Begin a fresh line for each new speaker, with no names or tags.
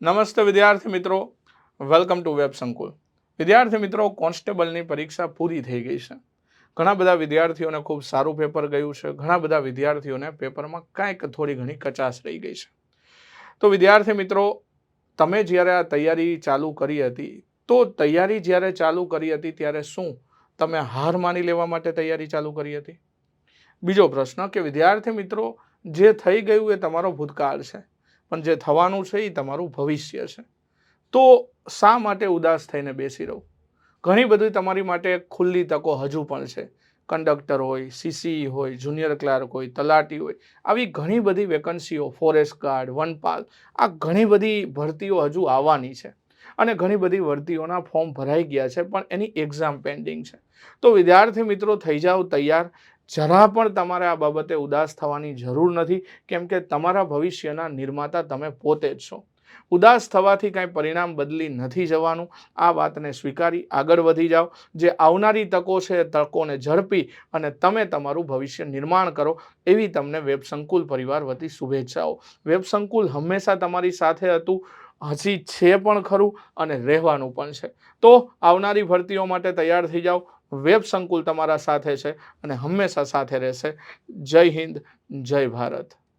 નમસ્તે વિદ્યાર્થી મિત્રો, વેલકમ ટુ વેબ સંકુલ. વિદ્યાર્થી મિત્રો, કોન્સ્ટેબલની પરીક્ષા પૂરી થઈ ગઈ છે. ઘણા બધા વિદ્યાર્થીઓને ખૂબ સારું પેપર ગયું છે. ઘણા બધા વિદ્યાર્થીઓને પેપરમાં કાંઈક થોડી ઘણી કચાશ રહી ગઈ છે. તો વિદ્યાર્થી મિત્રો, તમે જ્યારે આ તૈયારી ચાલુ કરી હતી, તો તૈયારી જ્યારે ચાલુ કરી હતી ત્યારે શું તમે હાર માની લેવા માટે તૈયારી ચાલુ કરી હતી? બીજો પ્રશ્ન કે વિદ્યાર્થી મિત્રો, જે થઈ ગયું એ તમારો ભૂતકાળ છે, પણ જે થવાનું છે એ તમારું ભવિષ્ય છે. તો શા માટે ઉદાસ થઈને બેસી રહો? ઘણી બધી તમારી માટે ખુલ્લી તકો હજુ પણ છે. કંડક્ટર હોય, સીસી હોય, જુનિયર ક્લાર્ક હોય, તલાટી હોય, આવી ઘણી બધી વેકન્સીઓ, ફોરેસ્ટ ગાર્ડ, વનપાલ, આ ઘણી બધી ભરતીઓ હજુ આવવાની છે. અને ઘણી બધી ભરતીઓના ફોર્મ ભરાઈ ગયા છે, પણ એની એક્ઝામ પેન્ડિંગ છે. તો વિદ્યાર્થી મિત્રો, થઈ જાઓ તૈયાર. જરા પણ તમારે આ બાબતે ઉદાસ થવાની જરૂર નથી, કેમ કે તમારા ભવિષ્યના નિર્માતા તમે પોતે જ છો. ઉદાસ થવાથી કાંઈ પરિણામ બદલી નથી જવાનું. આ વાતને સ્વીકારી આગળ વધી જાઓ. જે આવનારી તકો છે, તકોને ઝડપી અને તમે તમારું ભવિષ્ય નિર્માણ કરો, એવી તમને વેબ સંકુલ પરિવાર વતી શુભેચ્છાઓ. વેબ સંકુલ હંમેશા તમારી સાથે હતું, હજી છે પણ ખરું અને રહેવાનું પણ છે. તો આવનારી ભરતીઓ માટે તૈયાર થઈ જાઓ. વેબ સંકુલ તમારા સાથે છે અને હંમેશા સાથે રહેશે. જય હિન્દ, જય ભારત.